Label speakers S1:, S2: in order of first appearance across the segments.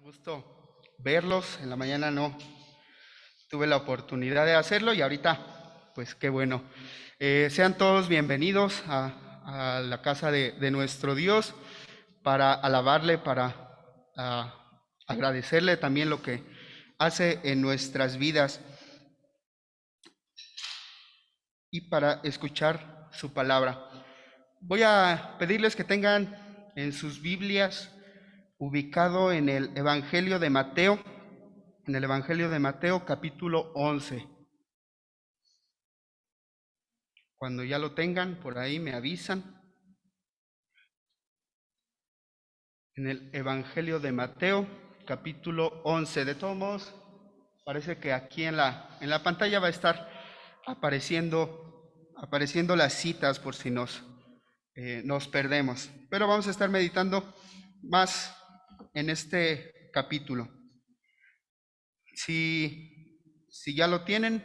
S1: Gusto verlos. En la mañana no tuve la oportunidad de hacerlo y ahorita, pues qué bueno. Sean todos bienvenidos a la casa de nuestro Dios para alabarle, para agradecerle también lo que hace en nuestras vidas y para escuchar su palabra. Voy a pedirles que tengan en sus Biblias ubicado en el Evangelio de Mateo, capítulo 11. Cuando ya lo tengan, por ahí me avisan. En el Evangelio de Mateo, capítulo 11. De todos modos, parece que aquí en la pantalla va a estar apareciendo las citas por si nos perdemos. Pero vamos a estar meditando más en este capítulo. Si ya lo tienen,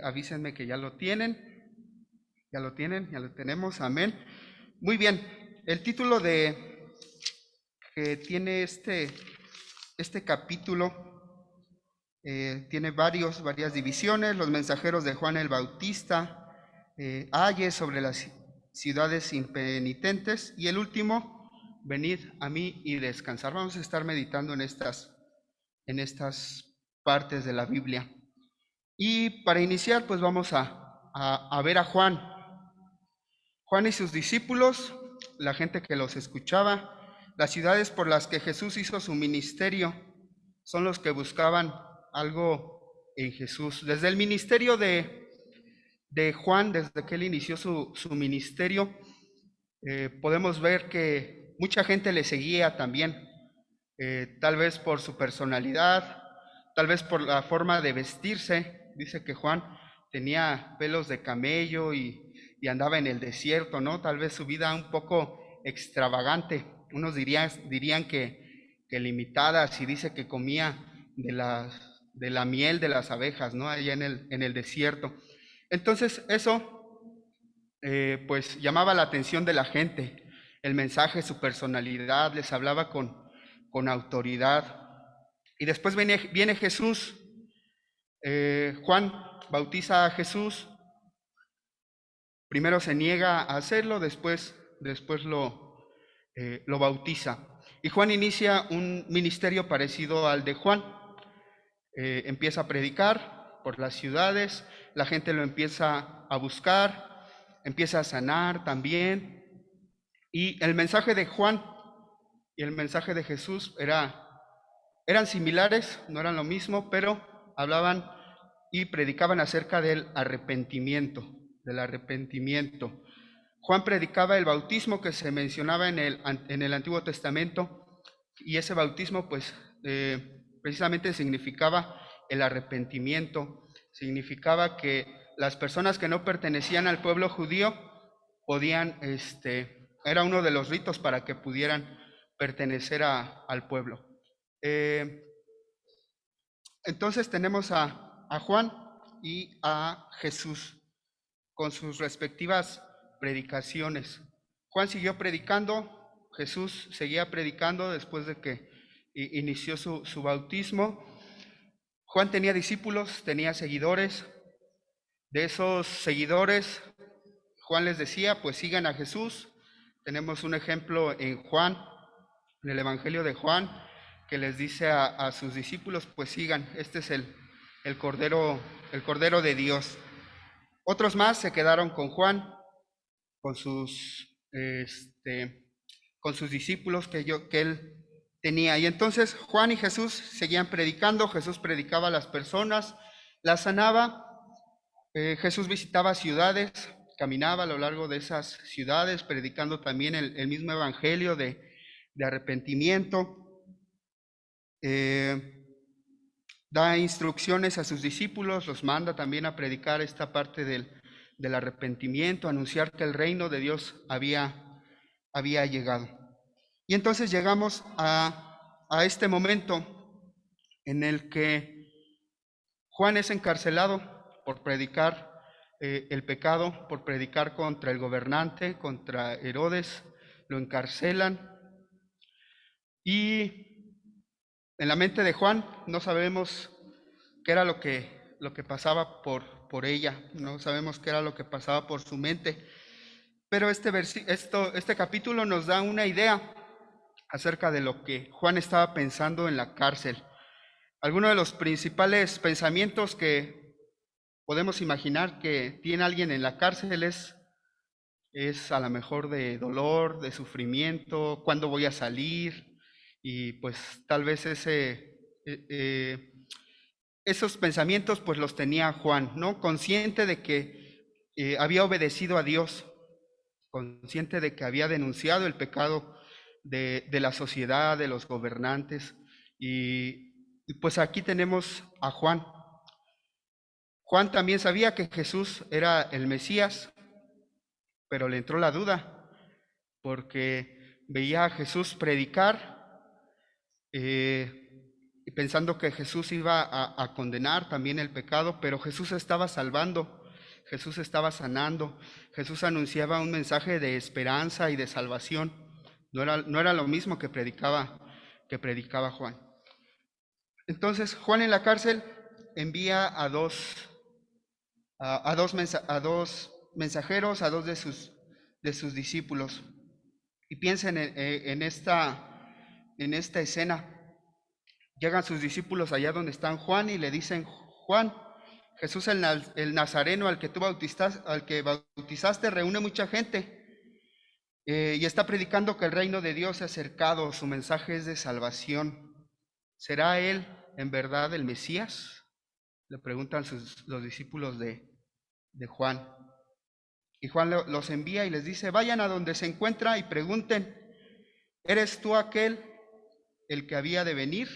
S1: avísenme que ya lo tienen. Ya lo tenemos, amén. Muy bien, el título que tiene este capítulo tiene varias divisiones: los mensajeros de Juan el Bautista, ayes sobre las ciudades impenitentes, y el último, venid a mí y descansar. Vamos a estar meditando en estas partes de la Biblia. Y para iniciar, pues vamos a ver a Juan. Juan y sus discípulos, la gente que los escuchaba, las ciudades por las que Jesús hizo su ministerio, son los que buscaban algo en Jesús. Desde el ministerio de Juan, desde que él inició su ministerio, podemos ver que mucha gente le seguía también, tal vez por su personalidad, tal vez por la forma de vestirse. Dice que Juan tenía pelos de camello y andaba en el desierto, ¿no? Tal vez su vida un poco extravagante. Unos dirían que limitada, si dice que comía de la miel de las abejas, ¿no? Allá en el desierto. Entonces eso pues llamaba la atención de la gente. El mensaje, su personalidad, les hablaba con autoridad. Y después viene Jesús. Juan bautiza a Jesús. Primero se niega a hacerlo, después lo bautiza. Y Juan inicia un ministerio parecido al de Juan. Empieza a predicar por las ciudades, la gente lo empieza a buscar, empieza a sanar también. Y el mensaje de Juan y el mensaje de Jesús eran similares, no eran lo mismo, pero hablaban y predicaban acerca del arrepentimiento. Juan predicaba el bautismo que se mencionaba en el Antiguo Testamento, y ese bautismo pues precisamente significaba el arrepentimiento, significaba que las personas que no pertenecían al pueblo judío podían, era uno de los ritos para que pudieran pertenecer al pueblo. Entonces tenemos a Juan y a Jesús con sus respectivas predicaciones. Juan siguió predicando, Jesús seguía predicando después de que inició su bautismo. Juan tenía discípulos, tenía seguidores. De esos seguidores, Juan les decía, pues sigan a Jesús. Tenemos un ejemplo en Juan, en el Evangelio de Juan, que les dice a sus discípulos, pues sigan, este es el Cordero de Dios. Otros más se quedaron con Juan, con sus, con sus discípulos que él tenía. Y entonces Juan y Jesús seguían predicando. Jesús predicaba a las personas, las sanaba. Jesús visitaba ciudades, caminaba a lo largo de esas ciudades, predicando también el mismo evangelio de arrepentimiento. Da instrucciones a sus discípulos, los manda también a predicar esta parte del arrepentimiento, anunciar que el reino de Dios había llegado. Y entonces llegamos a este momento en el que Juan es encarcelado por predicar el pecado, por predicar contra el gobernante, contra Herodes. Lo encarcelan. Y en la mente de Juan no sabemos qué era lo que pasaba por ella, no sabemos qué era lo que pasaba por su mente, pero este capítulo nos da una idea acerca de lo que Juan estaba pensando en la cárcel. Algunos de los principales pensamientos que podemos imaginar que tiene alguien en la cárcel es a lo mejor de dolor, de sufrimiento, cuándo voy a salir, y pues tal vez esos pensamientos pues los tenía Juan, ¿no? Consciente de que había obedecido a Dios, consciente de que había denunciado el pecado de la sociedad, de los gobernantes, y pues aquí tenemos a Juan. Juan también sabía que Jesús era el Mesías, pero le entró la duda, porque veía a Jesús predicar, y pensando que Jesús iba a condenar también el pecado, pero Jesús estaba salvando, Jesús estaba sanando, Jesús anunciaba un mensaje de esperanza y de salvación. No era lo mismo que predicaba Juan. Entonces Juan en la cárcel envía a dos mensajeros, a dos de sus discípulos. Y piensen en esta escena. Llegan sus discípulos allá donde están Juan y le dicen: Juan, Jesús el Nazareno al que bautizaste reúne mucha gente, y está predicando que el reino de Dios se ha acercado, su mensaje es de salvación. ¿Será él en verdad el Mesías?, le preguntan los discípulos de Juan. Y Juan los envía y les dice: vayan a donde se encuentra y pregunten: ¿eres tú aquel el que había de venir,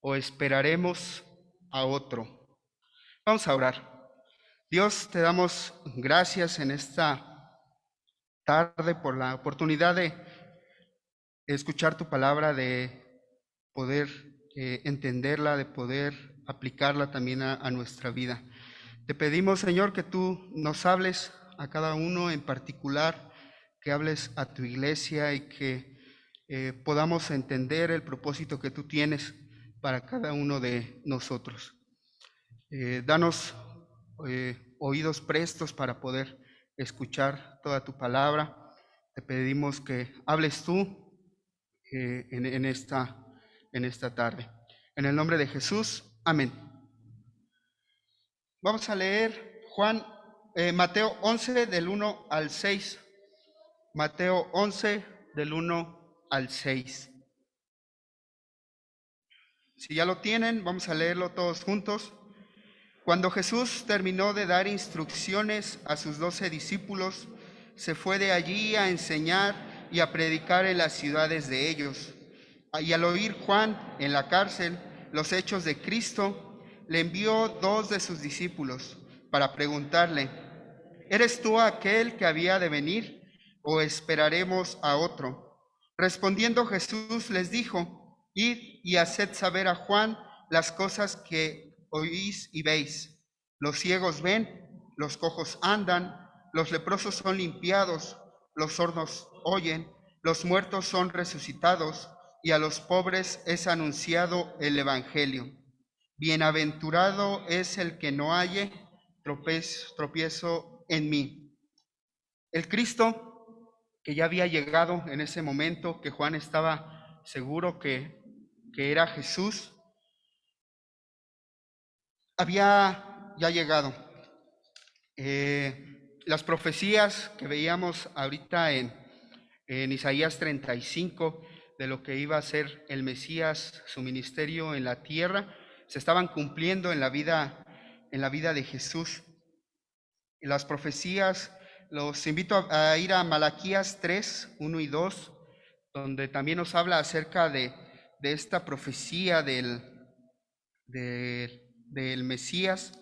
S1: o esperaremos a otro? Vamos a orar. Dios, te damos gracias en esta tarde por la oportunidad de escuchar tu palabra, de poder entenderla, de poder aplicarla también a nuestra vida. Te pedimos, Señor, que tú nos hables a cada uno en particular, que hables a tu iglesia y que podamos entender el propósito que tú tienes para cada uno de nosotros. Danos oídos prestos para poder escuchar toda tu palabra. Te pedimos que hables tú en esta tarde. En el nombre de Jesús, amén. Vamos a leer Mateo 11 del 1 al 6. Mateo 11 del 1 al 6. Si ya lo tienen, vamos a leerlo todos juntos. Cuando Jesús terminó de dar instrucciones a sus 12 discípulos, se fue de allí a enseñar y a predicar en las ciudades de ellos. Y al oír Juan en la cárcel los hechos de Cristo, le envió 2 de sus discípulos para preguntarle: ¿eres tú aquel que había de venir, o esperaremos a otro? Respondiendo Jesús les dijo: id y haced saber a Juan las cosas que oís y veis. Los ciegos ven, los cojos andan, los leprosos son limpiados, los sordos oyen, los muertos son resucitados, y a los pobres es anunciado el evangelio. Bienaventurado es el que no halle tropiezo en mí. El Cristo que ya había llegado en ese momento, que Juan estaba seguro que era Jesús, había ya llegado. Las profecías que veíamos ahorita en Isaías 35, de lo que iba a ser el Mesías, su ministerio en la tierra, se estaban cumpliendo en la vida de Jesús. Y las profecías, los invito a ir a Malaquías 3, 1 y 2, donde también nos habla acerca de esta profecía del Mesías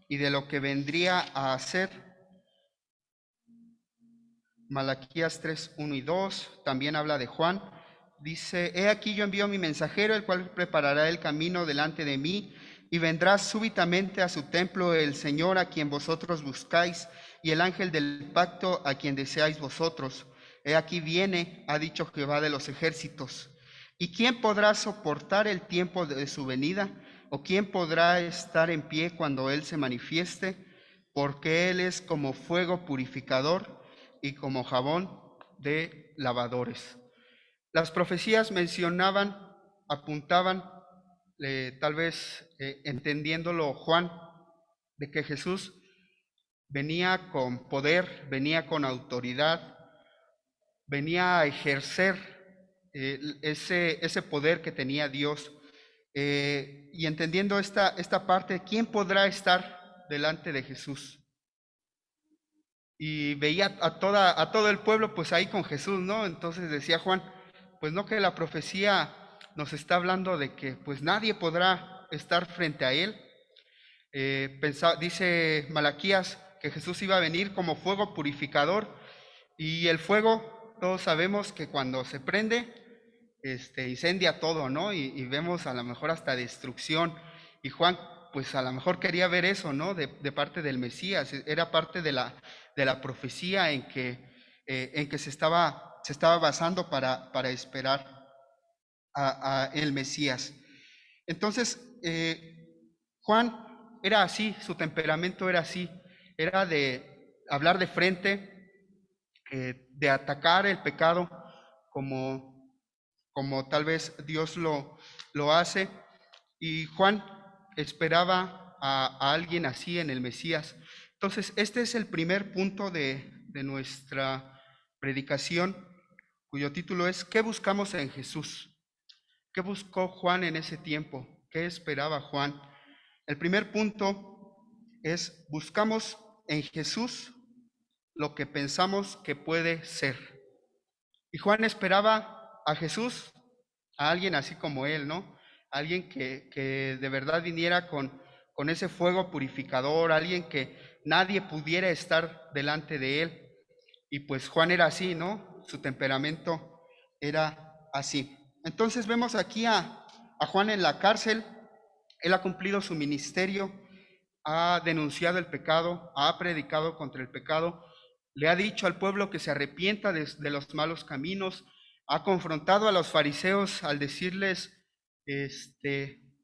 S1: y de lo que vendría a hacer. Malaquías 3, 1 y 2, también habla de Juan. Dice: he aquí yo envío mi mensajero, el cual preparará el camino delante de mí, y vendrá súbitamente a su templo el Señor a quien vosotros buscáis, y el ángel del pacto a quien deseáis vosotros. He aquí viene, ha dicho Jehová de los ejércitos. ¿Y quién podrá soportar el tiempo de su venida? ¿O quién podrá estar en pie cuando Él se manifieste? Porque Él es como fuego purificador y como jabón de lavadores. Las profecías mencionaban, apuntaban, tal vez entendiéndolo Juan, de que Jesús venía con poder, venía con autoridad, venía a ejercer ese poder que tenía Dios. Y entendiendo esta parte, ¿quién podrá estar delante de Jesús? Y veía a todo el pueblo pues ahí con Jesús, ¿no? Entonces decía Juan, pues no, que la profecía nos está hablando de que pues nadie podrá estar frente a él. Dice Malaquías que Jesús iba a venir como fuego purificador, y el fuego, todos sabemos que cuando se prende, incendia todo, ¿no? Y vemos a lo mejor hasta destrucción. Y Juan, pues a lo mejor quería ver eso, ¿no? De parte del Mesías. Era parte de la profecía en que se estaba basando para esperar a el Mesías. Entonces, Juan era así, su temperamento era así, era de hablar de frente, de atacar el pecado como tal vez Dios lo hace. Y Juan esperaba a alguien así en el Mesías. Entonces, este es el primer punto de nuestra predicación, cuyo título es ¿qué buscamos en Jesús? ¿Qué buscó Juan en ese tiempo? ¿Qué esperaba Juan? El primer punto es buscamos en Jesús lo que pensamos que puede ser. Y Juan esperaba a Jesús, a alguien así como él, ¿no? Alguien que de verdad viniera con ese fuego purificador, alguien que nadie pudiera estar delante de él. Y pues Juan era así, ¿no? Su temperamento era así. Entonces vemos aquí a Juan en la cárcel. Él ha cumplido su ministerio, ha denunciado el pecado, ha predicado contra el pecado, le ha dicho al pueblo que se arrepienta de los malos caminos, ha confrontado a los fariseos al decirles,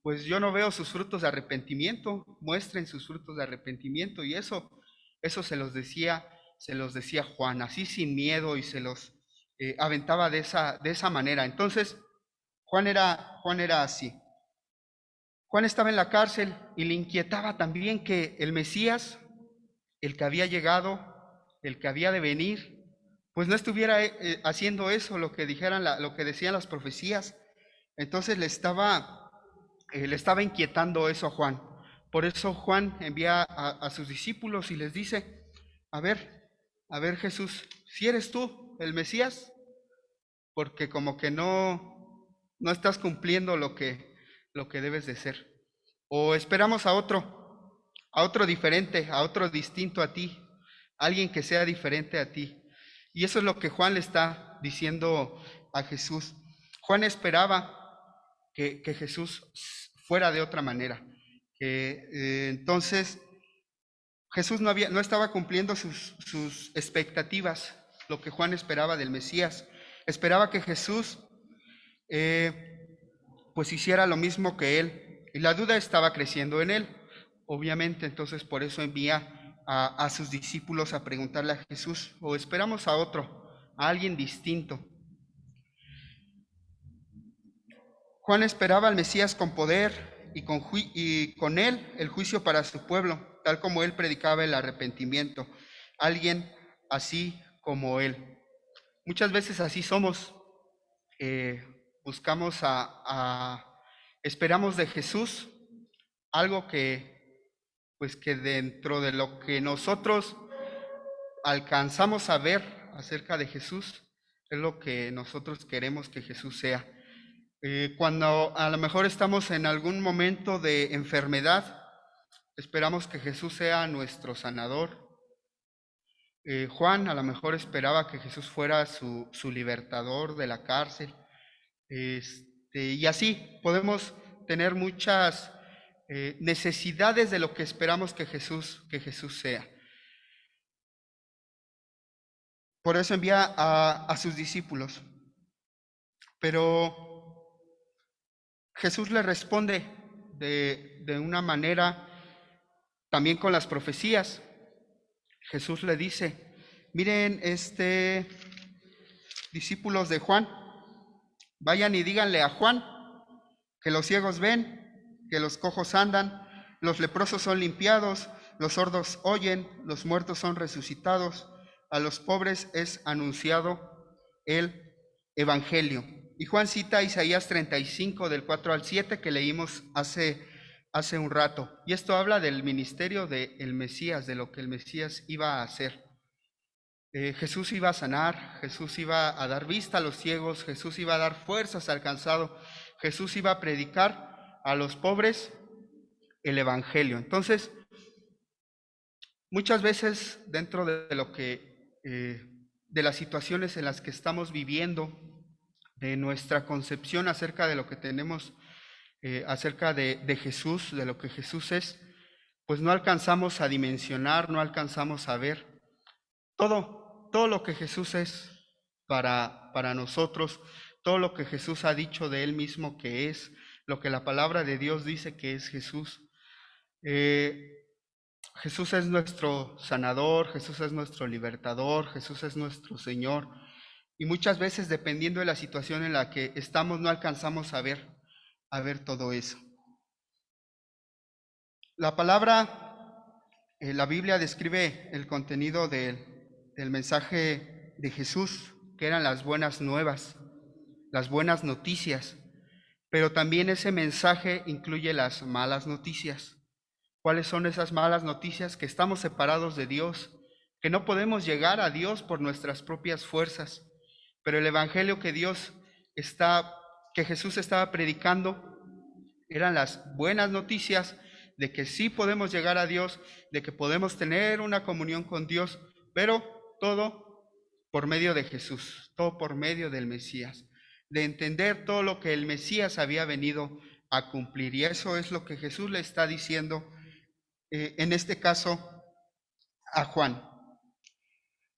S1: pues yo no veo sus frutos de arrepentimiento, muestren sus frutos de arrepentimiento. Y eso se los decía Juan, así sin miedo, y se los aventaba de esa manera. Entonces, Juan era así. Juan estaba en la cárcel y le inquietaba también que el Mesías, el que había llegado, el que había de venir, pues no estuviera haciendo eso, lo que lo que decían las profecías. Entonces le estaba inquietando eso a Juan. Por eso Juan envía a sus discípulos y les dice, a ver Jesús, si eres tú el Mesías, porque como que no estás cumpliendo lo que debes de ser. O esperamos a otro diferente, a otro distinto a ti, alguien que sea diferente a ti. Y eso es lo que Juan le está diciendo a Jesús. Juan esperaba que Jesús fuera de otra manera, que entonces Jesús no estaba cumpliendo sus expectativas, lo que Juan esperaba del Mesías. Esperaba que Jesús pues hiciera lo mismo que él. Y la duda estaba creciendo en él, obviamente. Entonces por eso envía a sus discípulos a preguntarle a Jesús, o esperamos a otro, a alguien distinto. Juan esperaba al Mesías con poder y con él el juicio para su pueblo, tal como él predicaba el arrepentimiento. Alguien así como él. Muchas veces así somos. Buscamos esperamos de Jesús algo pues que dentro de lo que nosotros alcanzamos a ver acerca de Jesús, es lo que nosotros queremos que Jesús sea. Cuando a lo mejor estamos en algún momento de enfermedad, esperamos que Jesús sea nuestro sanador. Juan a lo mejor esperaba que Jesús fuera su libertador de la cárcel. Y así podemos tener muchas necesidades de lo que esperamos que Jesús sea. Por eso envía a sus discípulos. Pero Jesús le responde de una manera también con las profecías. Jesús le dice, miren, discípulos de Juan, vayan y díganle a Juan que los ciegos ven, que los cojos andan, los leprosos son limpiados, los sordos oyen, los muertos son resucitados, a los pobres es anunciado el evangelio. Y Juan cita Isaías 35 del 4 al 7 que leímos hace un rato. Y esto habla del ministerio del Mesías, de lo que el Mesías iba a hacer. Jesús iba a sanar, Jesús iba a dar vista a los ciegos, Jesús iba a dar fuerzas al cansado, Jesús iba a predicar a los pobres el evangelio. Entonces, muchas veces dentro de lo que de las situaciones en las que estamos viviendo, de nuestra concepción acerca de lo que tenemos, acerca de Jesús, de lo que Jesús es, pues no alcanzamos a dimensionar, no alcanzamos a ver todo lo que Jesús es para nosotros, todo lo que Jesús ha dicho de Él mismo que es, lo que la palabra de Dios dice que es Jesús. Jesús es nuestro sanador, Jesús es nuestro libertador, Jesús es nuestro Señor. Y muchas veces, dependiendo de la situación en la que estamos, no alcanzamos a ver todo eso. La palabra, la Biblia describe el contenido del mensaje de Jesús, que eran las buenas nuevas, las buenas noticias, pero también ese mensaje incluye las malas noticias. ¿Cuáles son esas malas noticias? Que estamos separados de Dios, que no podemos llegar a Dios por nuestras propias fuerzas. Pero el evangelio que Jesús estaba predicando eran las buenas noticias de que sí podemos llegar a Dios, de que podemos tener una comunión con Dios, pero todo por medio de Jesús, todo por medio del Mesías, de entender todo lo que el Mesías había venido a cumplir. Y eso es lo que Jesús le está diciendo, en este caso, a Juan.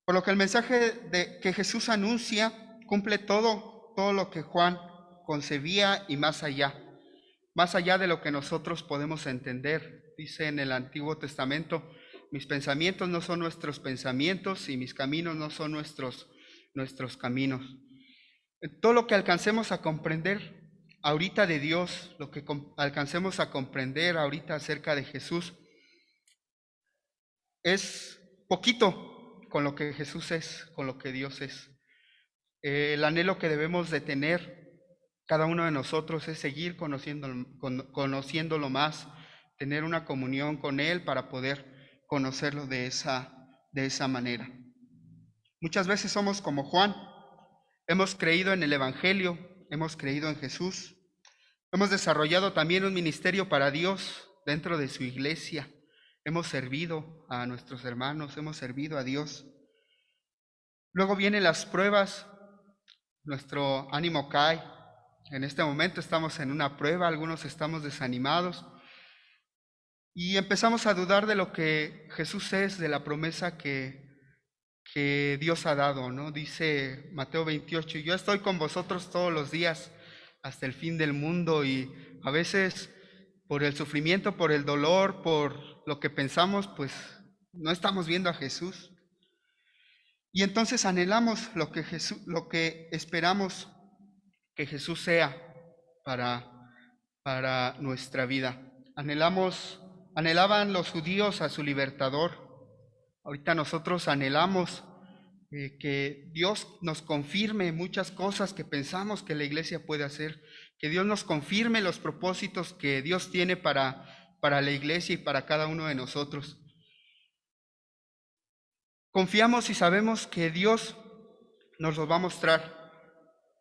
S1: Por lo que el mensaje que Jesús anuncia cumple todo lo que Juan concebía y más allá de lo que nosotros podemos entender. Dice en el Antiguo Testamento, mis pensamientos no son nuestros pensamientos y mis caminos no son nuestros caminos. Todo lo que alcancemos a comprender ahorita de Dios, lo que alcancemos a comprender ahorita acerca de Jesús, es poquito con lo que Jesús es, con lo que Dios es. El anhelo que debemos de tener cada uno de nosotros es seguir conociéndolo más, tener una comunión con Él para poder conocerlo de esa manera. Muchas veces somos como Juan, hemos creído en el Evangelio, hemos creído en Jesús, hemos desarrollado también un ministerio para Dios dentro de su iglesia. Hemos servido a nuestros hermanos, hemos servido a Dios. Luego vienen las pruebas, nuestro ánimo cae. En este momento estamos en una prueba, algunos estamos desanimados y empezamos a dudar de lo que Jesús es, de la promesa que Dios ha dado, ¿no? Dice Mateo 28, yo estoy con vosotros todos los días hasta el fin del mundo, y a veces por el sufrimiento, por el dolor, por lo que pensamos, pues no estamos viendo a Jesús. Y entonces anhelamos lo que esperamos que Jesús sea para nuestra vida. Anhelaban los judíos a su libertador. Ahorita nosotros anhelamos que Dios nos confirme muchas cosas que pensamos que la iglesia puede hacer, que Dios nos confirme los propósitos que Dios tiene para la iglesia y para cada uno de nosotros. Confiamos y sabemos que Dios nos los va a mostrar,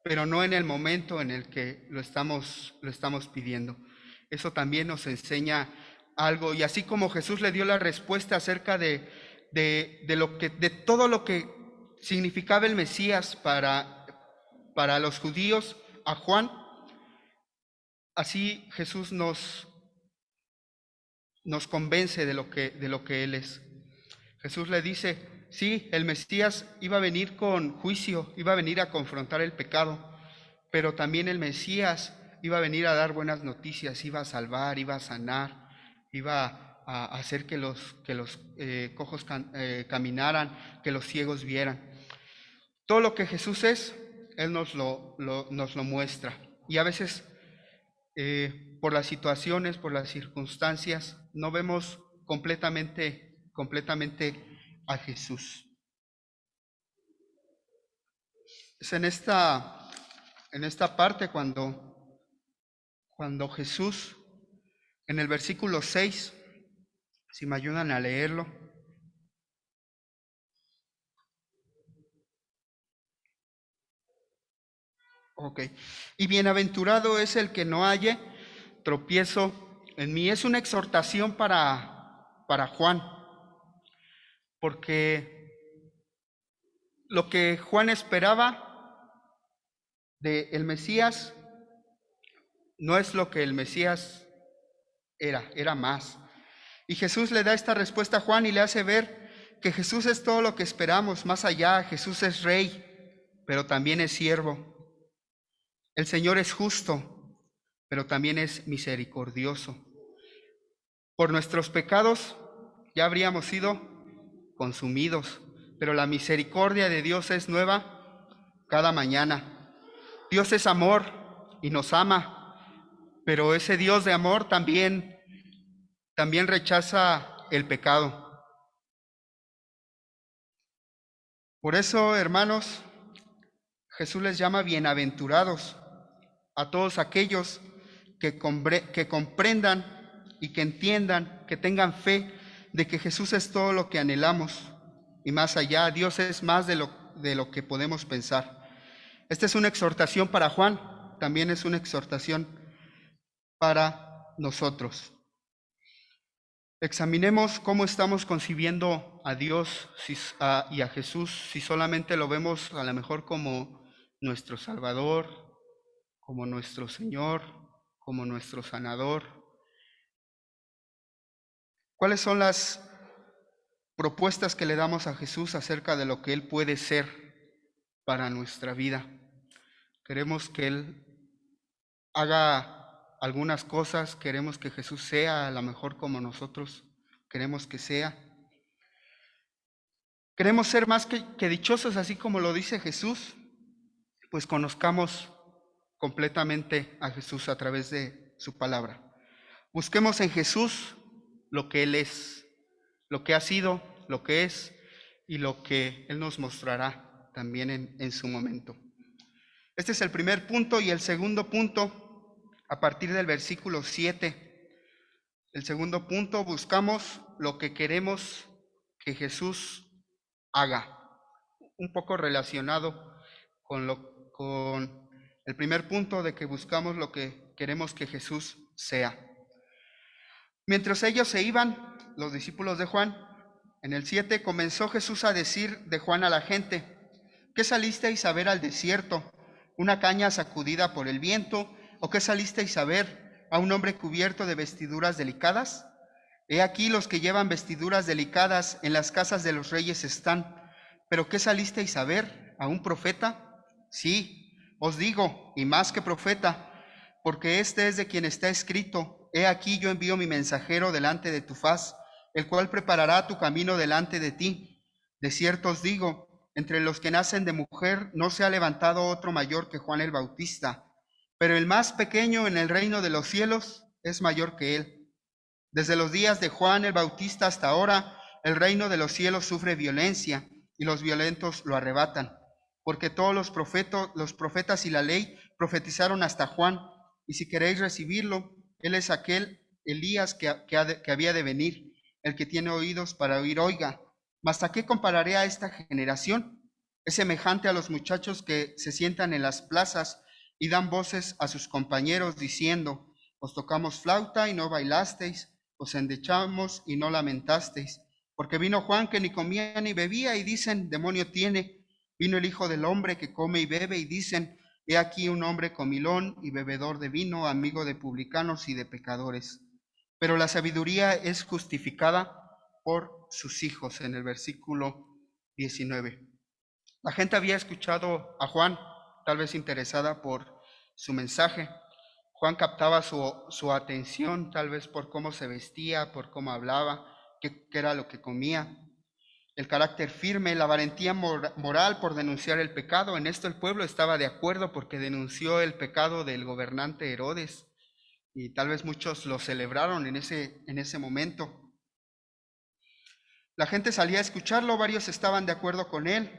S1: pero no en el momento en el que lo estamos pidiendo. Eso también nos enseña algo, y así como Jesús le dio la respuesta acerca de todo lo que significaba el Mesías para los judíos a Juan, así Jesús nos convence de lo que Él es. Jesús le dice, sí, el Mesías iba a venir con juicio, iba a venir a confrontar el pecado, pero también el Mesías iba a venir a dar buenas noticias, iba a salvar, iba a sanar, iba a hacer que los cojos caminaran, que los ciegos vieran. Todo lo que Jesús es, Él nos lo muestra. Y a veces, por las situaciones, por las circunstancias, no vemos completamente a Jesús. Es en esta parte cuando Jesús, en el versículo 6, si me ayudan a leerlo. Ok. Y bienaventurado es el que no halle tropiezo en mí. Es una exhortación para Juan, porque lo que Juan esperaba del Mesías no es lo que el Mesías era más. Y Jesús le da esta respuesta a Juan y le hace ver que Jesús es todo lo que esperamos, más allá. Jesús es rey, pero también es siervo. El Señor es justo, pero también es misericordioso. Por nuestros pecados ya habríamos sido consumidos, pero la misericordia de Dios es nueva cada mañana. Dios es amor y nos ama, pero ese Dios de amor también rechaza el pecado. Por eso, hermanos, Jesús les llama bienaventurados a todos aquellos que comprendan y que entiendan, que tengan fe de que Jesús es todo lo que anhelamos y más allá. Dios es más de lo que podemos pensar. Esta es una exhortación para Juan, también es una exhortación para nosotros. Examinemos cómo estamos concibiendo a Dios y a Jesús, si solamente lo vemos a lo mejor como nuestro Salvador, como nuestro Señor, como nuestro sanador. ¿Cuáles son las propuestas que le damos a Jesús acerca de lo que Él puede ser para nuestra vida? Queremos que Él haga algunas cosas, queremos que Jesús sea a lo mejor como nosotros queremos que sea. Queremos ser más que dichosos, así como lo dice Jesús, pues conozcamos completamente a Jesús a través de su palabra. Busquemos en Jesús lo que Él es, lo que ha sido, lo que es y lo que Él nos mostrará también en su momento. Este es el primer punto. Y el segundo punto, a partir del versículo 7, el segundo punto, buscamos lo que queremos que Jesús haga. Un poco relacionado con el primer punto de que buscamos lo que queremos que Jesús sea. Mientras ellos se iban, los discípulos de Juan, en el 7, comenzó Jesús a decir de Juan a la gente: ¿qué salisteis a ver al desierto? ¿Una caña sacudida por el viento? ¿O qué salisteis a ver? ¿A un hombre cubierto de vestiduras delicadas? He aquí los que llevan vestiduras delicadas en las casas de los reyes están. ¿Pero qué salisteis a ver? ¿A un profeta? Sí, os digo, y más que profeta, porque este es de quien está escrito: he aquí yo envío mi mensajero delante de tu faz, el cual preparará tu camino delante de ti. De cierto os digo, entre los que nacen de mujer no se ha levantado otro mayor que Juan el Bautista, pero el más pequeño en el reino de los cielos es mayor que él. Desde los días de Juan el Bautista hasta ahora, el reino de los cielos sufre violencia y los violentos lo arrebatan, porque todos los profetas y la ley profetizaron hasta Juan, y si queréis recibirlo, él es aquel Elías que había de venir. El que tiene oídos para oír, oiga. ¿Mas a qué compararé a esta generación? Es semejante a los muchachos que se sientan en las plazas y dan voces a sus compañeros diciendo: os tocamos flauta y no bailasteis, os endechamos y no lamentasteis. Porque vino Juan que ni comía ni bebía y dicen: demonio tiene. Vino el Hijo del Hombre que come y bebe y dicen: he aquí un hombre comilón y bebedor de vino, amigo de publicanos y de pecadores. Pero la sabiduría es justificada por sus hijos, en el versículo 19. La gente había escuchado a Juan, tal vez interesada por su mensaje. Juan captaba su atención, tal vez por cómo se vestía, por cómo hablaba, qué era lo que comía. El carácter firme, la valentía moral por denunciar el pecado. En esto el pueblo estaba de acuerdo porque denunció el pecado del gobernante Herodes y tal vez muchos lo celebraron en ese momento. La gente salía a escucharlo, varios estaban de acuerdo con él.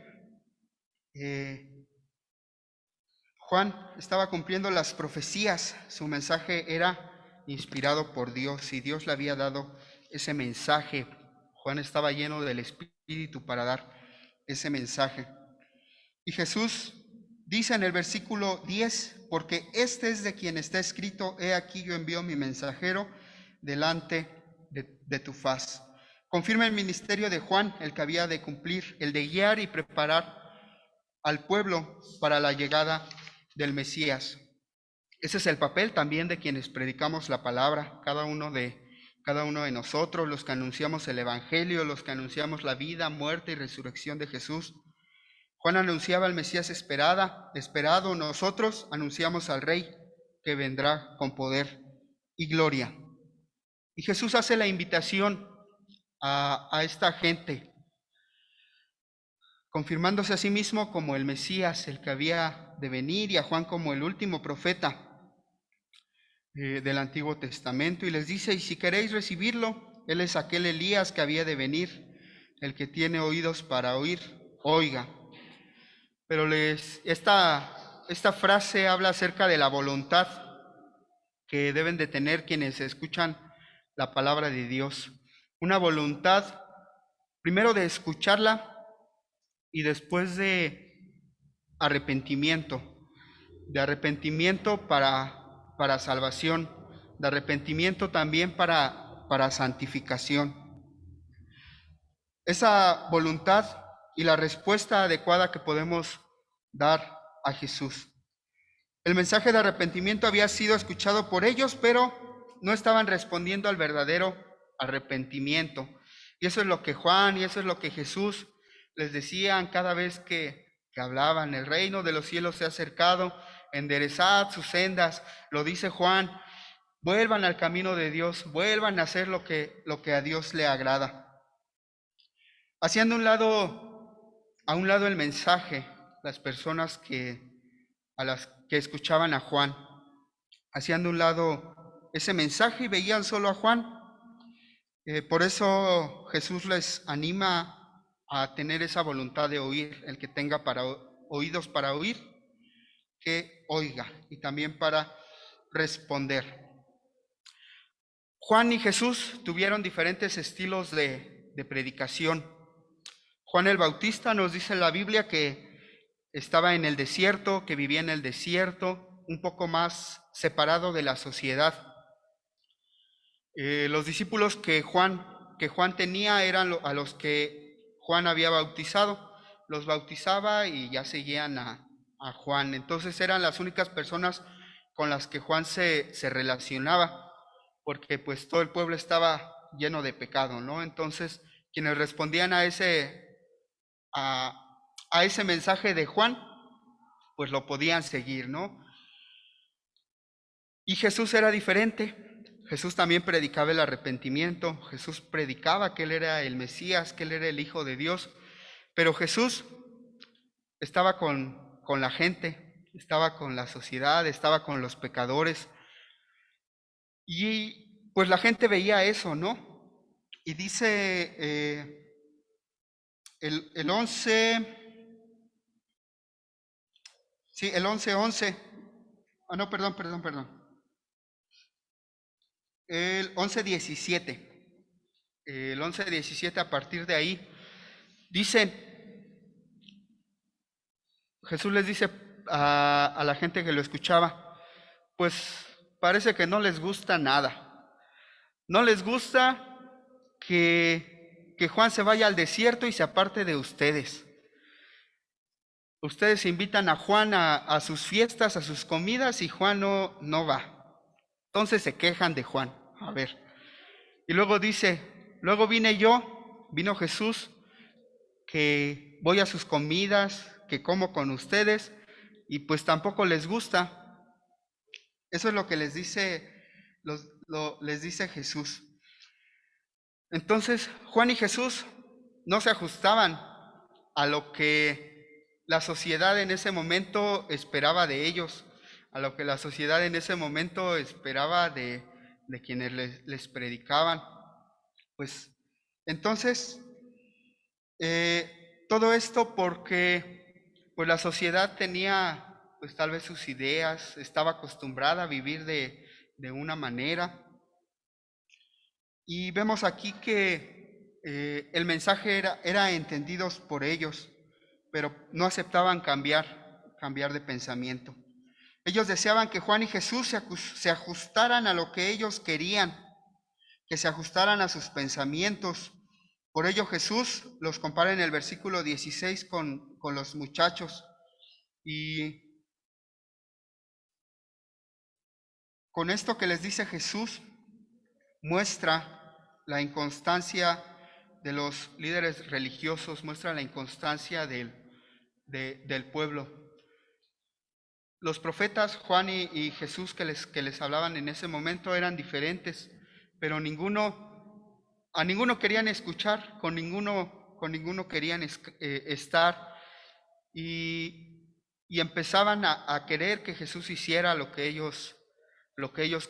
S1: Juan estaba cumpliendo las profecías, su mensaje era inspirado por Dios y Dios le había dado ese mensaje. Juan estaba lleno del Espíritu para dar ese mensaje. Y Jesús dice en el versículo 10, porque este es de quien está escrito, he aquí yo envío mi mensajero delante de tu faz. Confirma el ministerio de Juan, el que había de cumplir, el de guiar y preparar al pueblo para la llegada del Mesías. Ese es el papel también de quienes predicamos la palabra, cada uno de nosotros, los que anunciamos el Evangelio, los que anunciamos la vida, muerte y resurrección de Jesús. Juan anunciaba al Mesías esperado, nosotros anunciamos al Rey que vendrá con poder y gloria. Y Jesús hace la invitación a esta gente, confirmándose a sí mismo como el Mesías, el que había de venir, y a Juan como el último profeta del Antiguo Testamento, y les dice, y si queréis recibirlo, él es aquel Elías que había de venir, el que tiene oídos para oír, oiga. Pero esta frase habla acerca de la voluntad que deben de tener quienes escuchan la palabra de Dios. Una voluntad, primero de escucharla y después de arrepentimiento para salvación, de arrepentimiento también para santificación. Esa voluntad y la respuesta adecuada que podemos dar a Jesús. El mensaje de arrepentimiento había sido escuchado por ellos, pero no estaban respondiendo al verdadero arrepentimiento. Y eso es lo que Juan y eso es lo que Jesús les decían cada vez que hablaban. El reino de los cielos se ha acercado, enderezad sus sendas, lo dice Juan. Vuelvan al camino de Dios, vuelvan a hacer lo que a Dios le agrada. Haciendo a un lado el mensaje, las personas a las que escuchaban a Juan, haciendo a un lado ese mensaje y veían solo a Juan. Por eso Jesús les anima a tener esa voluntad de oír, el que tenga oídos para oír, que oiga, y también para responder. Juan y Jesús tuvieron diferentes estilos de predicación. Juan el Bautista nos dice en la Biblia que estaba en el desierto, que vivía en el desierto, un poco más separado de la sociedad. Los discípulos que Juan tenía eran a los que Juan había bautizado, los bautizaba y ya seguían a Juan. Entonces eran las únicas personas con las que Juan se relacionaba, porque pues todo el pueblo estaba lleno de pecado, ¿no? Entonces quienes respondían a ese mensaje de Juan, pues lo podían seguir, ¿no? Y Jesús era diferente. Jesús también predicaba el arrepentimiento. Jesús predicaba que Él era el Mesías, que Él era el Hijo de Dios. Pero Jesús estaba con la gente, estaba con la sociedad, estaba con los pecadores. Y pues la gente veía eso, ¿no? Y dice el 11... Sí, el 11:11. Ah, no, perdón. El 11:17. El 11:17, a partir de ahí, dice, Jesús les dice a la gente que lo escuchaba, pues parece que no les gusta nada. No les gusta que Juan se vaya al desierto y se aparte de ustedes. Ustedes invitan a Juan a sus fiestas, a sus comidas, y Juan no va. Entonces se quejan de Juan. A ver. Y luego dice, luego vino Jesús, que voy a sus comidas, que como con ustedes, y pues tampoco les gusta. Eso es lo que les dice, les dice Jesús. Entonces, Juan y Jesús no se ajustaban a lo que la sociedad en ese momento esperaba de ellos, a lo que la sociedad en ese momento esperaba de quienes les predicaban. Pues entonces, todo esto porque pues la sociedad tenía pues tal vez sus ideas, estaba acostumbrada a vivir de una manera. Y vemos aquí que el mensaje era entendido por ellos, pero no aceptaban cambiar de pensamiento. Ellos deseaban que Juan y Jesús se ajustaran a lo que ellos querían, que se ajustaran a sus pensamientos. Por ello Jesús los compara en el versículo 16 con los muchachos. Y con esto que les dice Jesús, muestra la inconstancia de los líderes religiosos, muestra la inconstancia del pueblo. Los profetas Juan y Jesús que les hablaban en ese momento eran diferentes, pero a ninguno querían escuchar, con ninguno querían estar, y empezaban a querer que Jesús hiciera lo que ellos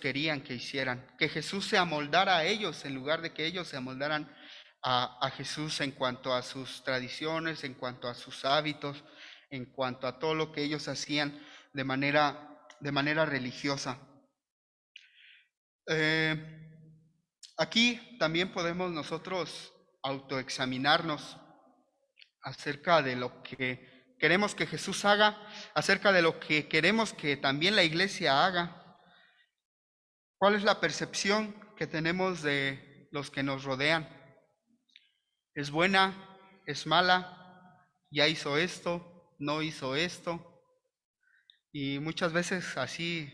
S1: querían que hicieran, que Jesús se amoldara a ellos en lugar de que ellos se amoldaran a Jesús en cuanto a sus tradiciones, en cuanto a sus hábitos, en cuanto a todo lo que ellos hacían de manera religiosa. Aquí también podemos nosotros autoexaminarnos acerca de lo que queremos que Jesús haga, acerca de lo que queremos que también la iglesia haga. ¿Cuál es la percepción que tenemos de los que nos rodean? ¿Es buena? ¿Es mala? ¿Ya hizo esto? ¿No hizo esto? Y muchas veces así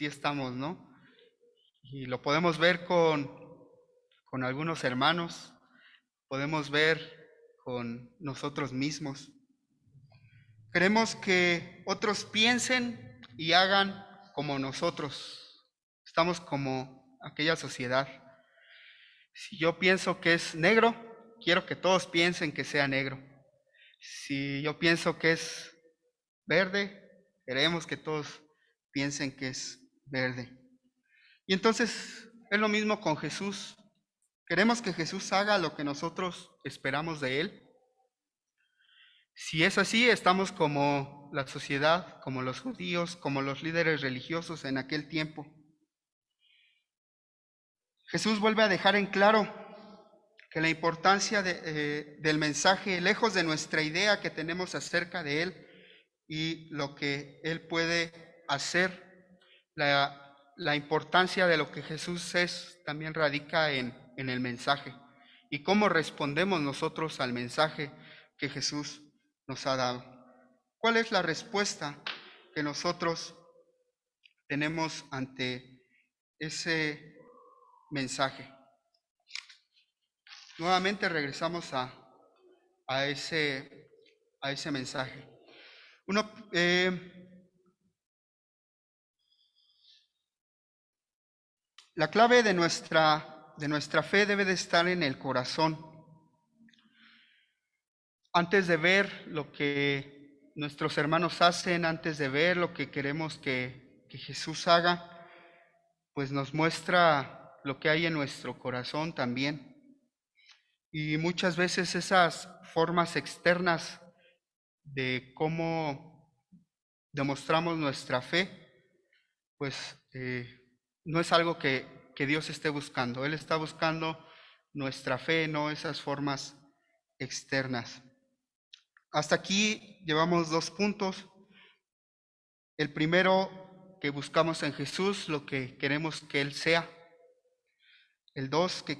S1: estamos, ¿no? Y lo podemos ver con algunos hermanos, podemos ver con nosotros mismos. Queremos que otros piensen y hagan como nosotros. Estamos como aquella sociedad. Si yo pienso que es negro, quiero que todos piensen que sea negro. Si yo pienso que es verde, queremos que todos piensen que es verde. Y entonces es lo mismo con Jesús. Queremos que Jesús haga lo que nosotros esperamos de Él. Si es así, estamos como la sociedad, como los judíos, como los líderes religiosos en aquel tiempo. Jesús vuelve a dejar en claro que la importancia del mensaje, lejos de nuestra idea que tenemos acerca de Él y lo que Él puede hacer, la importancia de lo que Jesús es también radica en el mensaje y cómo respondemos nosotros al mensaje que Jesús nos ha dado. ¿Cuál es la respuesta que nosotros tenemos ante ese mensaje? Nuevamente regresamos a ese mensaje. La clave de nuestra fe debe de estar en el corazón. Antes de ver lo que nuestros hermanos hacen, antes de ver lo que queremos que Jesús haga, pues nos muestra lo que hay en nuestro corazón también. Y muchas veces esas formas externas de cómo demostramos nuestra fe, pues no es algo que Dios esté buscando. Él está buscando nuestra fe, no esas formas externas. Hasta aquí llevamos 2 puntos. El primero, que buscamos en Jesús lo que queremos que Él sea. El 2, que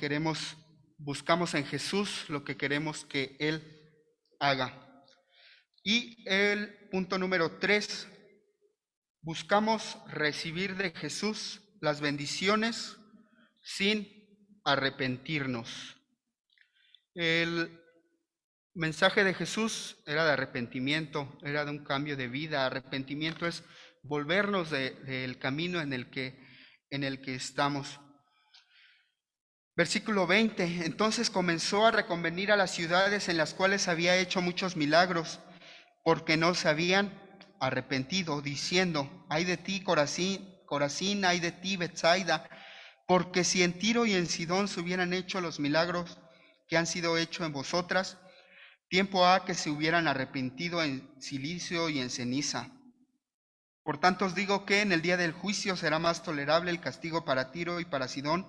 S1: buscamos en Jesús lo que queremos que Él haga. Y el punto número 3, buscamos recibir de Jesús las bendiciones sin arrepentirnos. El mensaje de Jesús era de arrepentimiento, era de un cambio de vida. Arrepentimiento es volvernos del camino en el que estamos. Versículo 20. Entonces comenzó a reconvenir a las ciudades en las cuales había hecho muchos milagros, porque no se habían arrepentido, diciendo: ay de ti, Corazín, ay de ti, Betsaida, porque si en Tiro y en Sidón se hubieran hecho los milagros que han sido hechos en vosotras, tiempo ha que se hubieran arrepentido en silicio y en ceniza. Por tanto os digo que en el día del juicio será más tolerable el castigo para Tiro y para Sidón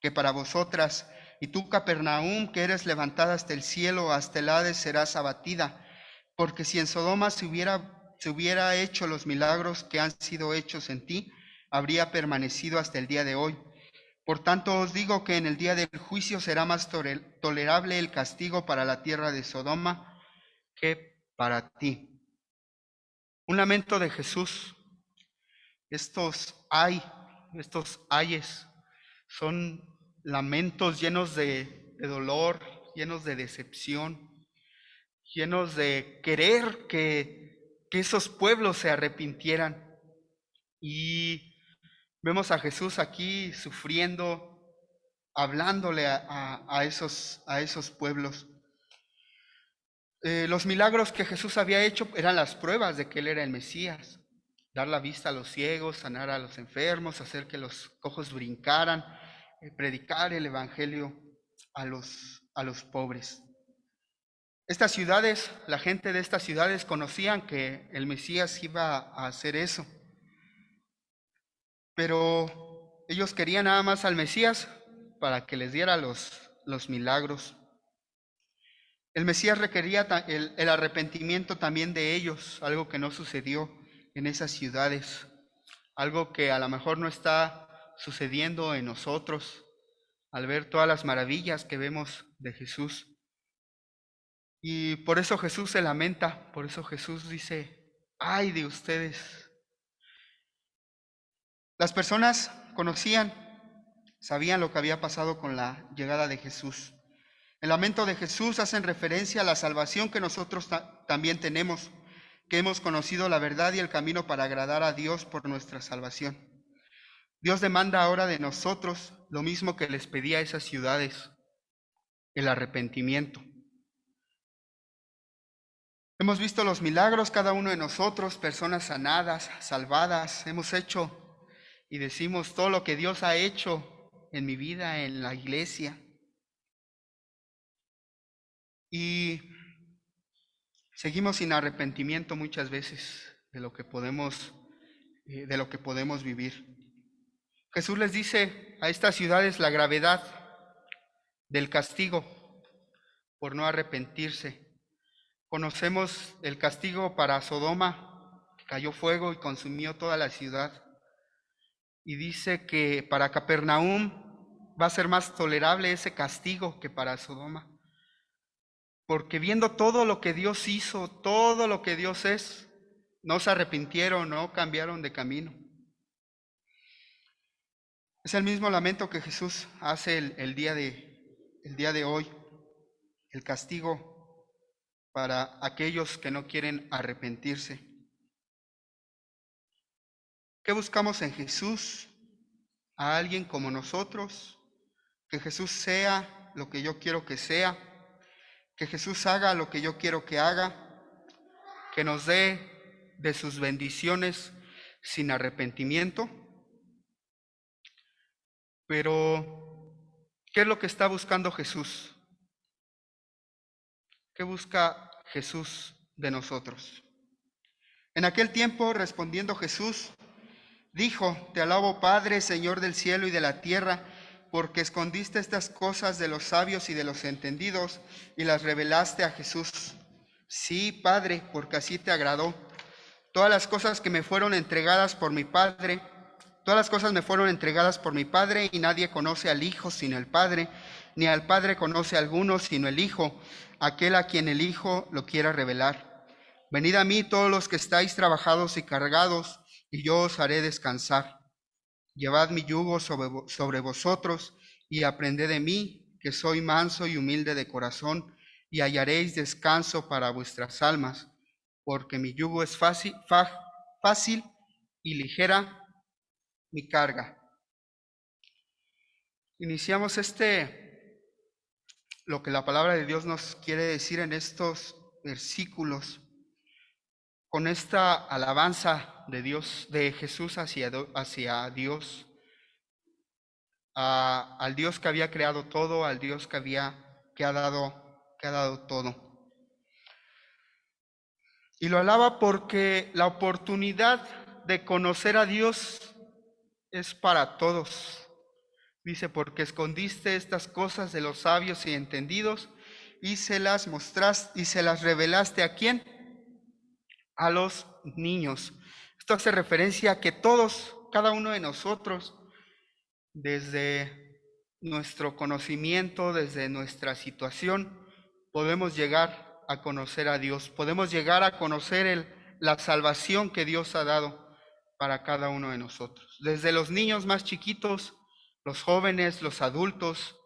S1: que para vosotras. Y tú, Capernaum, que eres levantada hasta el cielo, hasta el Hades serás abatida. Porque si en Sodoma se hubiera hecho los milagros que han sido hechos en ti, habría permanecido hasta el día de hoy. Por tanto os digo que en el día del juicio será más tolerable el castigo para la tierra de Sodoma que para ti. Un lamento de Jesús. Estos ayes, son lamentos llenos de dolor, llenos de decepción, llenos de querer que esos pueblos se arrepintieran. Y vemos a Jesús aquí sufriendo, hablándole a esos pueblos. Los milagros que Jesús había hecho eran las pruebas de que Él era el Mesías. Dar la vista a los ciegos, sanar a los enfermos, hacer que los cojos brincaran, predicar el evangelio a los pobres. Estas ciudades, la gente de estas ciudades conocían que el Mesías iba a hacer eso, pero ellos querían nada más al Mesías para que les diera los milagros. El Mesías requería el arrepentimiento también de ellos, algo que no sucedió en esas ciudades, algo que a lo mejor no está sucediendo en nosotros al ver todas las maravillas que vemos de Jesús. Y por eso Jesús se lamenta, por eso Jesús dice: ay de ustedes. Las personas conocían, sabían lo que había pasado con la llegada de Jesús. El lamento de Jesús hace referencia a la salvación que nosotros también tenemos, que hemos conocido la verdad y el camino para agradar a Dios por nuestra salvación. Dios demanda ahora de nosotros lo mismo que les pedía a esas ciudades: el arrepentimiento. Hemos visto los milagros, cada uno de nosotros, personas sanadas, salvadas. Hemos hecho y decimos todo lo que Dios ha hecho en mi vida, en la iglesia. Y seguimos sin arrepentimiento muchas veces de lo que podemos vivir. Jesús les dice a estas ciudades la gravedad del castigo por no arrepentirse. Conocemos el castigo para Sodoma, que cayó fuego y consumió toda la ciudad. Y dice que para Capernaum va a ser más tolerable ese castigo que para Sodoma. Porque viendo todo lo que Dios hizo, todo lo que Dios es, no se arrepintieron, no cambiaron de camino. Es el mismo lamento que Jesús hace el día de hoy, el castigo para aquellos que no quieren arrepentirse. ¿Qué buscamos en Jesús? A alguien como nosotros, que Jesús sea lo que yo quiero que sea, que Jesús haga lo que yo quiero que haga, que nos dé de sus bendiciones sin arrepentimiento. Pero, ¿qué es lo que está buscando Jesús? ¿Qué busca Jesús de nosotros? En aquel tiempo, respondiendo Jesús, dijo: te alabo, Padre, Señor del cielo y de la tierra, porque escondiste estas cosas de los sabios y de los entendidos y las revelaste a Jesús. Sí, Padre, porque así te agradó. Todas las cosas me fueron entregadas por mi Padre, y nadie conoce al Hijo sino el Padre, ni al Padre conoce a alguno sino el Hijo, aquel a quien el Hijo lo quiera revelar. Venid a mí todos los que estáis trabajados y cargados, y yo os haré descansar. Llevad mi yugo sobre vosotros, y aprended de mí, que soy manso y humilde de corazón, y hallaréis descanso para vuestras almas, porque mi yugo es fácil y ligera mi carga. Iniciamos lo que la palabra de Dios nos quiere decir en estos versículos, con esta alabanza de Dios, de Jesús hacia Dios, al Dios que había creado todo, al Dios que ha dado todo. Y lo alaba porque la oportunidad de conocer a Dios es para todos. Dice, porque escondiste estas cosas de los sabios y entendidos y se las mostraste y se las revelaste ¿a quién? A los niños. Esto hace referencia a que todos, cada uno de nosotros, desde nuestro conocimiento, desde nuestra situación, podemos llegar a conocer a Dios, podemos llegar a conocer la salvación que Dios ha dado para cada uno de nosotros. Desde los niños más chiquitos, los jóvenes, los adultos,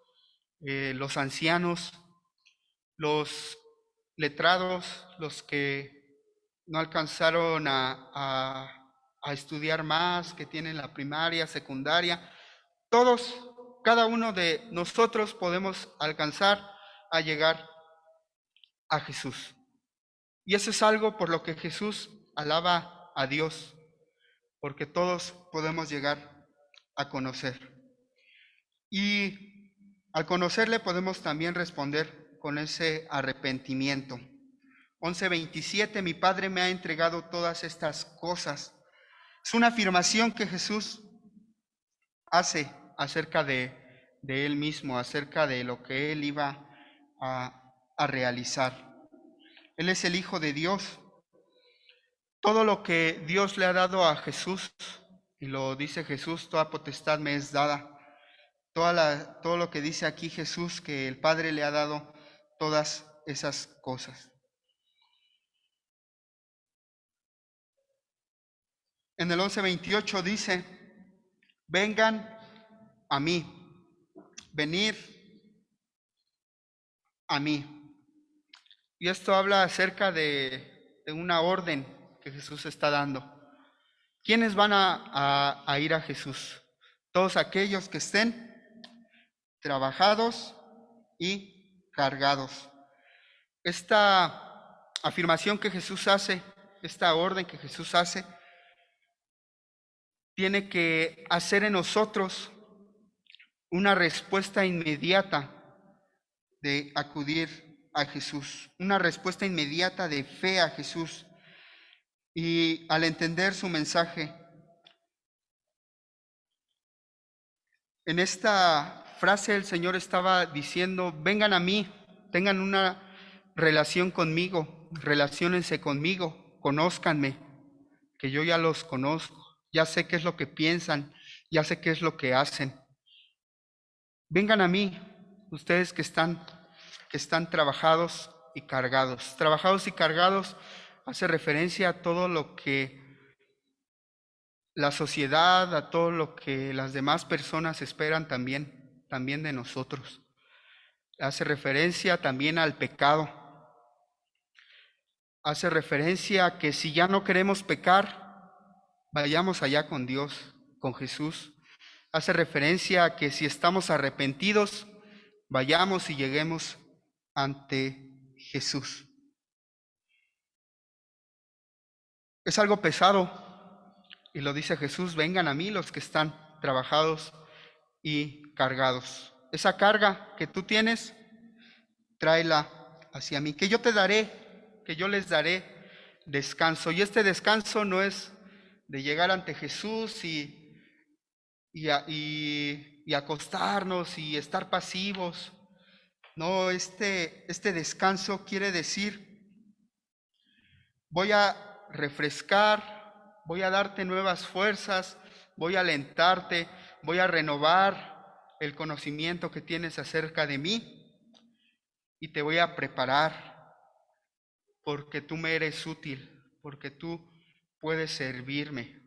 S1: los ancianos, los letrados, los que no alcanzaron a estudiar más, que tienen la primaria, secundaria, todos, cada uno de nosotros podemos alcanzar a llegar a Jesús. Y eso es algo por lo que Jesús alaba a Dios, porque todos podemos llegar a conocer. Y al conocerle podemos también responder con ese arrepentimiento. 11:27, mi Padre me ha entregado todas estas cosas. Es una afirmación que Jesús hace acerca de Él mismo, acerca de lo que Él iba a realizar. Él es el Hijo de Dios. Todo lo que Dios le ha dado a Jesús, y lo dice Jesús, toda potestad me es dada. Todo lo que dice aquí Jesús, que el Padre le ha dado todas esas cosas. En el 11:28 dice, vengan a mí, venir a mí. Y esto habla acerca de una orden que Jesús está dando. ¿Quiénes van a ir a Jesús? Todos aquellos que estén trabajados y cargados. Esta afirmación que Jesús hace, esta orden que Jesús hace, tiene que hacer en nosotros una respuesta inmediata de acudir a Jesús, una respuesta inmediata de fe a Jesús. Y al entender su mensaje, en esta frase el Señor estaba diciendo, vengan a mí, tengan una relación conmigo, relaciónense conmigo, conózcanme, que yo ya los conozco, ya sé qué es lo que piensan, ya sé qué es lo que hacen. Vengan a mí, ustedes que están trabajados y cargados. Trabajados y cargados hace referencia a todo lo que la sociedad, a todo lo que las demás personas esperan también de nosotros. Hace referencia también al pecado. Hace referencia a que si ya no queremos pecar, vayamos allá con Dios, con Jesús. Hace referencia a que si estamos arrepentidos, vayamos y lleguemos ante Jesús. Es algo pesado, y lo dice Jesús, vengan a mí los que están trabajados y cargados. Esa carga que tú tienes, tráela hacia mí, que yo te daré, que yo les daré descanso. Y este descanso no es de llegar ante Jesús y acostarnos y estar pasivos. No, este descanso quiere decir, voy a refrescar, voy a darte nuevas fuerzas, voy a alentarte, voy a renovar el conocimiento que tienes acerca de mí y te voy a preparar porque tú me eres útil, porque tú puedes servirme.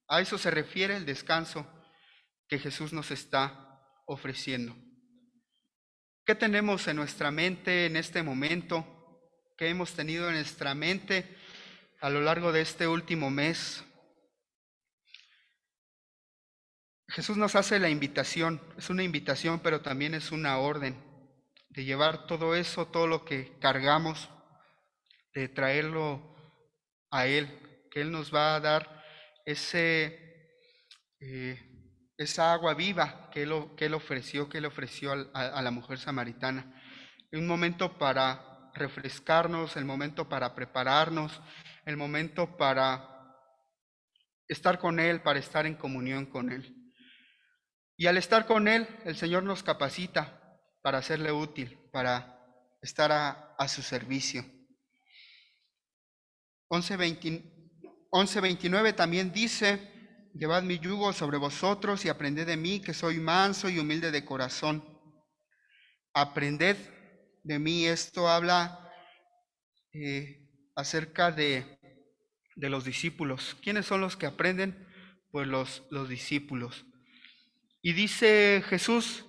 S1: A eso se refiere el descanso que Jesús nos está ofreciendo. ¿Qué tenemos en nuestra mente en este momento? ¿Qué hemos tenido en nuestra mente a lo largo de este último mes? Jesús nos hace la invitación, es una invitación, pero también es una orden de llevar todo eso, todo lo que cargamos, de traerlo a Él, que Él nos va a dar ese, esa agua viva que Él ofreció, a la mujer samaritana. Un momento para refrescarnos, el momento para prepararnos, el momento para estar con Él, para estar en comunión con Él. Y al estar con Él, el Señor nos capacita para serle útil, para estar a su servicio. 11:29 también dice: llevad mi yugo sobre vosotros y aprended de mí, que soy manso y humilde de corazón. Aprended de mí. Esto habla acerca de los discípulos. ¿Quiénes son los que aprenden? Pues los discípulos. Y dice Jesús: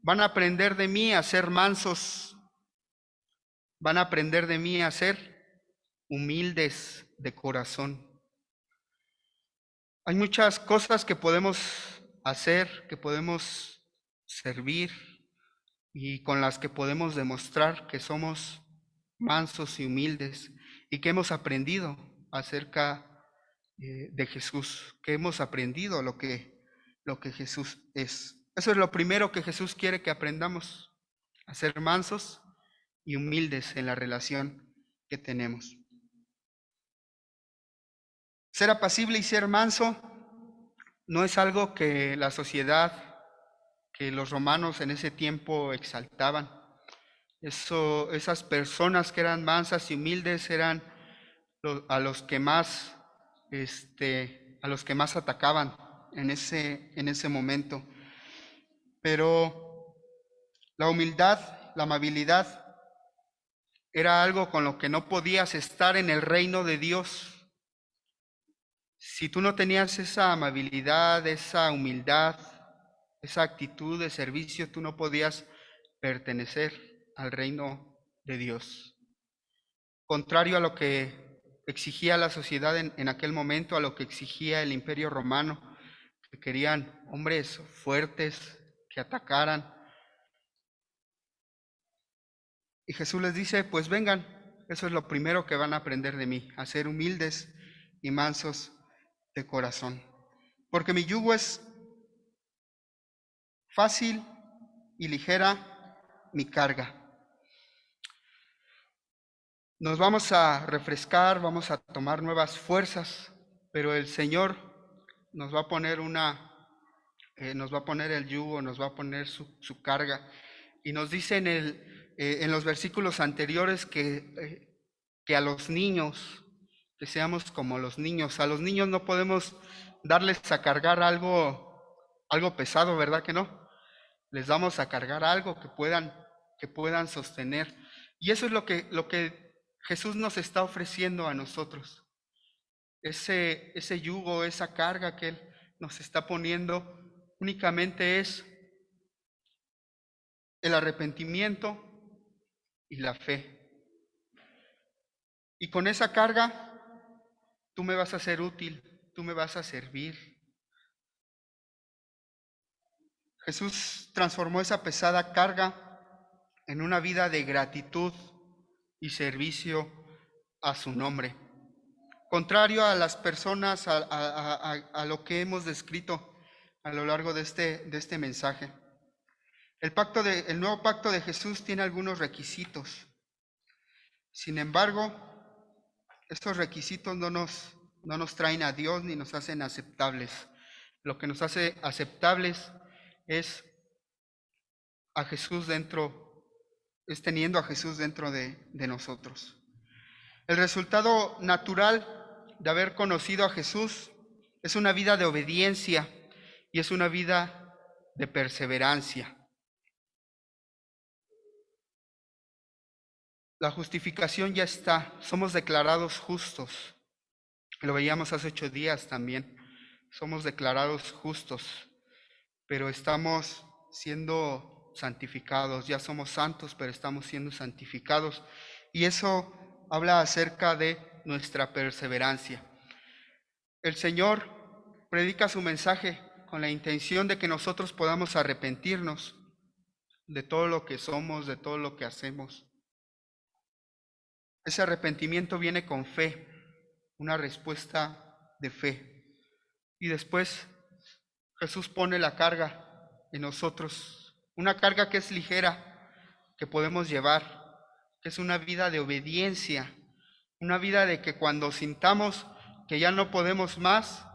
S1: van a aprender de mí a ser mansos, van a aprender de mí a ser humildes de corazón. Hay muchas cosas que podemos hacer, que podemos servir y con las que podemos demostrar que somos mansos y humildes y que hemos aprendido acerca de Jesús, que hemos aprendido lo que Jesús es. Eso es lo primero que Jesús quiere que aprendamos, a ser mansos y humildes en la relación que tenemos. Ser apacible y ser manso no es algo que la sociedad, que los romanos en ese tiempo exaltaban. Esas personas que eran mansas y humildes eran a los que más atacaban en ese momento. Pero la humildad, la amabilidad, era algo con lo que no podías estar en el reino de Dios. Si tú no tenías esa amabilidad, esa humildad, esa actitud de servicio, tú no podías pertenecer al reino de Dios. Contrario a lo que exigía la sociedad en aquel momento, a lo que exigía el Imperio Romano, que querían hombres fuertes que atacaran. Y Jesús les dice: pues vengan, eso es lo primero que van a aprender de mí, a ser humildes y mansos de corazón. Porque mi yugo es fácil y ligera mi carga. Nos vamos a refrescar, vamos a tomar nuevas fuerzas, pero el Señor nos va a poner nos va a poner el yugo, nos va a poner su carga. Y nos dice en los versículos anteriores que a los niños, que seamos como los niños. A los niños no podemos darles a cargar algo pesado, ¿verdad que no? Les damos a cargar algo que puedan sostener. Y eso es lo que Jesús nos está ofreciendo a nosotros. Ese yugo, esa carga que Él nos está poniendo, únicamente es el arrepentimiento y la fe. Y con esa carga, tú me vas a ser útil, tú me vas a servir. Jesús transformó esa pesada carga en una vida de gratitud y servicio a su nombre. Contrario a las personas, a lo que hemos descrito a lo largo de este mensaje. El nuevo pacto de Jesús tiene algunos requisitos. Sin embargo, estos requisitos no nos traen a Dios ni nos hacen aceptables. Lo que nos hace aceptables es teniendo a Jesús dentro de nosotros. El resultado natural de haber conocido a Jesús es una vida de obediencia y es una vida de perseverancia. La justificación ya está, somos declarados justos. Lo veíamos hace 8 días también. Somos declarados justos, pero estamos siendo santificados. Ya somos santos, pero estamos siendo santificados. Y eso habla acerca de nuestra perseverancia. El Señor predica su mensaje con la intención de que nosotros podamos arrepentirnos de todo lo que somos, de todo lo que hacemos. Ese arrepentimiento viene con fe, una respuesta de fe. Y después Jesús pone la carga en nosotros, una carga que es ligera, que podemos llevar, que es una vida de obediencia, una vida de que cuando sintamos que ya no podemos más,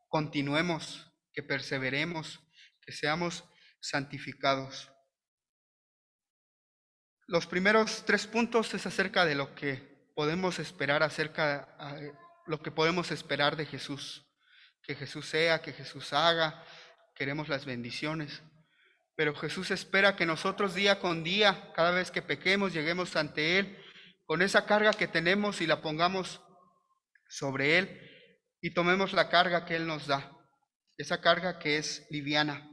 S1: continuemos, que perseveremos, que seamos santificados. Los primeros 3 puntos es acerca de lo que podemos esperar, lo que podemos esperar de Jesús. Que Jesús sea, que Jesús haga, queremos las bendiciones. Pero Jesús espera que nosotros día con día, cada vez que pequemos, lleguemos ante Él con esa carga que tenemos y la pongamos sobre Él y tomemos la carga que Él nos da. Esa carga que es liviana,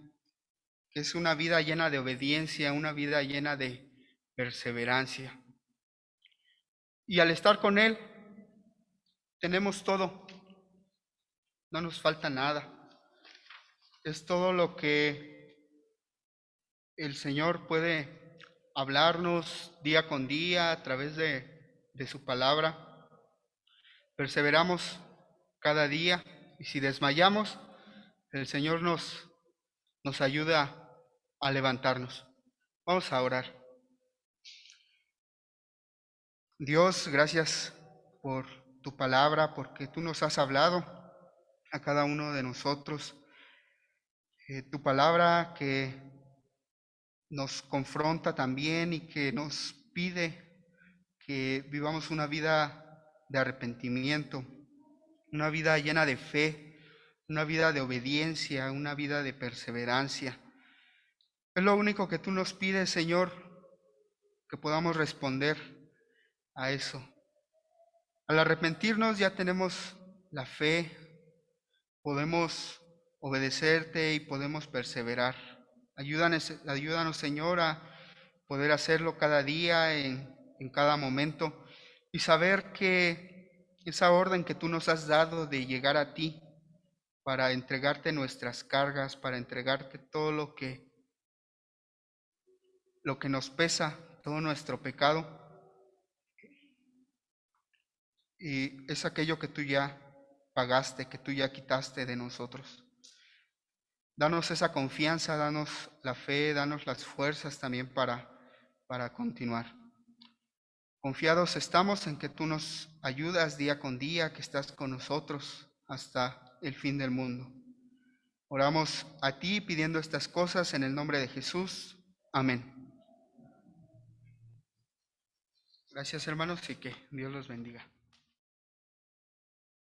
S1: que es una vida llena de obediencia, una vida llena de perseverancia. Y al estar con Él, tenemos todo, no nos falta nada. Es todo lo que el Señor puede hablarnos día con día a través de su palabra. Perseveramos cada día y si desmayamos, el Señor nos ayuda a levantarnos. Vamos a orar. Dios, gracias por tu palabra, porque tú nos has hablado a cada uno de nosotros. Tu palabra que nos confronta también y que nos pide que vivamos una vida de arrepentimiento, una vida llena de fe, una vida de obediencia, una vida de perseverancia. Es lo único que tú nos pides, Señor, que podamos responder a eso. Al arrepentirnos ya tenemos la fe, podemos obedecerte y podemos perseverar. Ayúdanos, Señor, a poder hacerlo cada día, en cada momento, y saber que esa orden que tú nos has dado de llegar a ti para entregarte nuestras cargas, para entregarte todo lo que nos pesa, todo nuestro pecado, y es aquello que tú ya pagaste, que tú ya quitaste de nosotros. Danos esa confianza, danos la fe, danos las fuerzas también para continuar. Confiados estamos en que tú nos ayudas día con día, que estás con nosotros hasta el fin del mundo. Oramos a ti pidiendo estas cosas en el nombre de Jesús. Amén. Gracias, hermanos, y que Dios los bendiga.